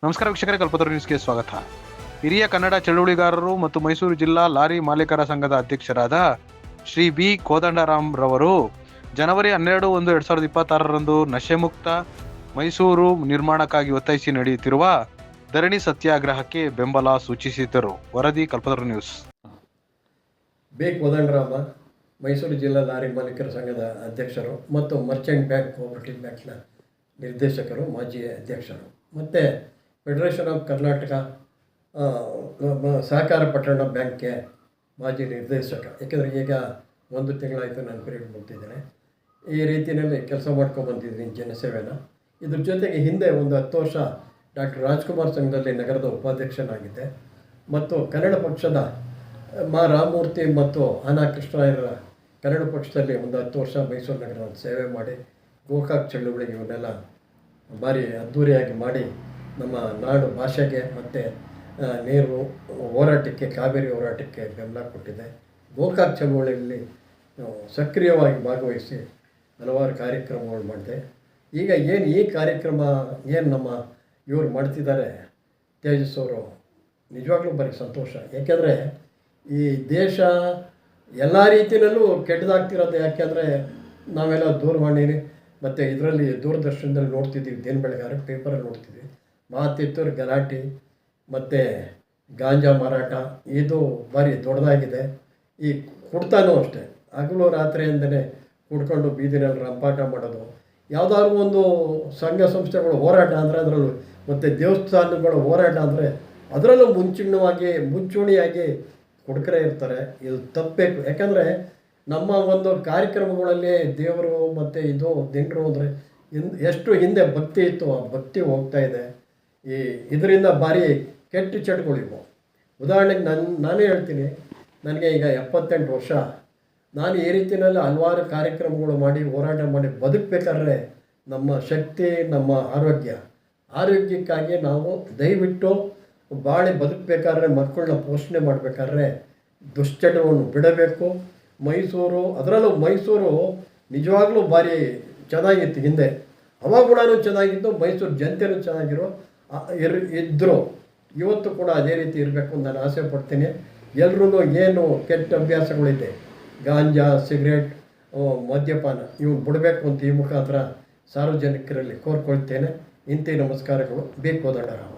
ನಮಸ್ಕಾರ ವೀಕ್ಷಕರೇ, ಕಲ್ಪತರು ನ್ಯೂಸ್ಗೆ ಸ್ವಾಗತ. ಹಿರಿಯ ಕನ್ನಡ ಚಳುವಳಿಗಾರರು ಮತ್ತು ಮೈಸೂರು ಜಿಲ್ಲಾ ಲಾರಿ ಮಾಲೀಕರ ಸಂಘದ ಅಧ್ಯಕ್ಷರಾದ ಶ್ರೀ ಬಿ ಕೋದಂಡರಾಮ್ ರವರು ಜನವರಿ 12/1/2026 ನಶೆಮುಕ್ತ ಮೈಸೂರು ನಿರ್ಮಾಣಕ್ಕಾಗಿ ಒತ್ತಾಯಿಸಿ ನಡೆಯುತ್ತಿರುವ ಧರಣಿ ಸತ್ಯಾಗ್ರಹಕ್ಕೆ ಬೆಂಬಲ ಸೂಚಿಸಿದ್ದರು. ವರದಿ ಕಲ್ಪತರು ನ್ಯೂಸ್. ಬಿ ಕೋದಂಡರಾಮ, ಮೈಸೂರು ಜಿಲ್ಲಾ ಲಾರಿ ಮಾಲೀಕರ ಸಂಘದ ಅಧ್ಯಕ್ಷರು ಮತ್ತು ಮರ್ಚೆಂಟ್ ಬ್ಯಾಂಕ್ ಕೋಆಪರೇಟಿವ್ ಬ್ಯಾಂಕ್ನ ನಿರ್ದೇಶಕರು, ಮಾಜಿ ಅಧ್ಯಕ್ಷರು, ಮತ್ತು ಫೆಡರೇಷನ್ ಆಫ್ ಕರ್ನಾಟಕ ಸಹಕಾರ ಪಟ್ಟಣ ಬ್ಯಾಂಕ್ಗೆ ಮಾಜಿ ನಿರ್ದೇಶಕ. ಏಕೆಂದರೆ ಈಗ 1 ತಿಂಗಳಾಯಿತು ನಾನು ಪೀರಿಯಡ್ ಮುಗ್ತಿದ್ದೇನೆ. ಈ ರೀತಿಯಲ್ಲಿ ಕೆಲಸ ಮಾಡ್ಕೊಂಡ್ಬಂದಿದ್ದೀನಿ ಜನಸೇವೆನ. ಇದ್ರ ಜೊತೆಗೆ ಹಿಂದೆ ಒಂದು 10 ವರ್ಷ ಡಾಕ್ಟರ್ ರಾಜ್ಕುಮಾರ್ ಸಂಘದಲ್ಲಿ ನಗರದ ಉಪಾಧ್ಯಕ್ಷನಾಗಿದ್ದೆ ಮತ್ತು ಕನ್ನಡ ಪಕ್ಷದ ಮಾ ರಾಮಮೂರ್ತಿ ಮತ್ತು ಆನಾ ಕೃಷ್ಣರಾಯರ ಕನ್ನಡ ಪಕ್ಷದಲ್ಲಿ ಒಂದು 10 ವರ್ಷ ಮೈಸೂರು ನಗರದ ಸೇವೆ ಮಾಡಿ ಗೋಕಾಕ್ ಚಳುವಳಿಗೆ ಇವನ್ನೆಲ್ಲ ಭಾರಿ ಅದ್ಧೂರಿಯಾಗಿ ಮಾಡಿ ನಮ್ಮ ನಾಡು ಭಾಷೆಗೆ ಮತ್ತು ನೀರು ಹೋರಾಟಕ್ಕೆ, ಕಾವೇರಿ ಹೋರಾಟಕ್ಕೆ ಬೆಂಬಲ ಕೊಟ್ಟಿದೆ. ಗೋಕಾಕ್ ಚಳುವಳಿಯಲ್ಲಿ ಸಕ್ರಿಯವಾಗಿ ಭಾಗವಹಿಸಿ ಹಲವಾರು ಕಾರ್ಯಕ್ರಮಗಳು ಮಾಡಿದೆ. ಈಗ ಈ ಕಾರ್ಯಕ್ರಮ ನಮ್ಮ ಇವರು ಮಾಡ್ತಿದ್ದಾರೆ, ತೇಜಸ್ ಅವರು, ನಿಜವಾಗ್ಲೂ ಬರೀ ಸಂತೋಷ. ಏಕೆಂದರೆ ಈ ದೇಶ ಎಲ್ಲ ರೀತಿಯಲ್ಲೂ ಕೆಟ್ಟದಾಗ್ತಿರೋದು. ಯಾಕೆಂದರೆ ನಾವೆಲ್ಲ ದೂರವಾಣಿ ಮತ್ತು ಇದರಲ್ಲಿ ದೂರದರ್ಶನದಲ್ಲಿ ನೋಡ್ತಿದ್ದೀವಿ, ದಿನ ಬೆಳಗಾರ ಪೇಪರಲ್ಲಿ ನೋಡ್ತಿದ್ವಿ. ಮಾತಿತ್ತೂರು ಗಲಾಟೆ ಮತ್ತು ಗಾಂಜಾ ಮಾರಾಟ ಇದು ಭಾರಿ ದೊಡ್ಡದಾಗಿದೆ. ಈ ಕುಡ್ತಾನೂ ಅಷ್ಟೇ, ಹಗಲು ರಾತ್ರಿ ಅಂತಲೇ ಕುಡ್ಕೊಂಡು ಬೀದಿನಲ್ಲಿ ರಂಪಾಟ ಮಾಡೋದು. ಯಾವುದಾದ್ರು ಒಂದು ಸಂಘ ಸಂಸ್ಥೆಗಳು ಹೋರಾಟ ಅಂದರೆ ಅದರಲ್ಲೂ, ಮತ್ತು ದೇವಸ್ಥಾನಗಳ ಹೋರಾಟ ಅಂದರೆ ಅದರಲ್ಲೂ ಮುಂಚೂಣಿಯಾಗಿ ಕುಡುಕರೇ ಇರ್ತಾರೆ. ಇದು ತಪ್ಪಬೇಕು. ಯಾಕಂದರೆ ನಮ್ಮ ಒಂದು ಕಾರ್ಯಕ್ರಮಗಳಲ್ಲಿ ದೇವರು ಮತ್ತು ಇದು ದಿಂಡ್ರು ಅಂದರೆ ಎಷ್ಟು ಹಿಂದೆ ಭಕ್ತಿ ಇತ್ತು, ಆ ಭಕ್ತಿ ಹೋಗ್ತಾ ಇದೆ. ಇದರಿಂದ ಭಾರಿ ಕೆಟ್ಟ ಚಟಗಳಿವು. ಉದಾಹರಣೆಗೆ ನಾನೇ ಹೇಳ್ತೀನಿ, ನನಗೆ ಈಗ 78 ವರ್ಷ. ನಾನು ಈ ರೀತಿಯಲ್ಲಿ ಹಲವಾರು ಕಾರ್ಯಕ್ರಮಗಳು ಮಾಡಿ ಹೋರಾಟ ಮಾಡಿ ಬದುಕಬೇಕಾದ್ರೆ ನಮ್ಮ ಶಕ್ತಿ, ನಮ್ಮ ಆರೋಗ್ಯಕ್ಕಾಗಿ ನಾವು ದಯವಿಟ್ಟು ಬಾಳಿ ಬದುಕಬೇಕಾದ್ರೆ, ಮಕ್ಕಳನ್ನ ಪೋಷಣೆ ಮಾಡಬೇಕಾದ್ರೆ ದುಶ್ಚಟವನ್ನು ಬಿಡಬೇಕು. ಅದರಲ್ಲೂ ಮೈಸೂರು ನಿಜವಾಗ್ಲೂ ಭಾರಿ ಚೆನ್ನಾಗಿತ್ತು ಹಿಂದೆ. ಹವಾಗುಣನೂ ಚೆನ್ನಾಗಿತ್ತು, ಮೈಸೂರು ಜನತೆಯೂ ಚೆನ್ನಾಗಿರೋ ಇದ್ದರು. ಇವತ್ತು ಕೂಡ ಅದೇ ರೀತಿ ಇರಬೇಕು ಅಂತ ನಾನು ಆಸೆ ಪಡ್ತೀನಿ. ಎಲ್ರಿಗೂ ಏನು ಕೆಟ್ಟ ಅಭ್ಯಾಸಗಳಿದೆ, ಗಾಂಜಾ, ಸಿಗರೇಟ್, ಮದ್ಯಪಾನ, ಇವ್ನು ಬಿಡಬೇಕು ಅಂತ ಈ ಮುಖಾಂತರ ಸಾರ್ವಜನಿಕರಲ್ಲಿ ಕೋರ್ಕೊಳ್ತೇನೆ. ಇಂತಿ ನಮಸ್ಕಾರಗಳು. ಬಿ ಕೋದಂಡರಾಮ.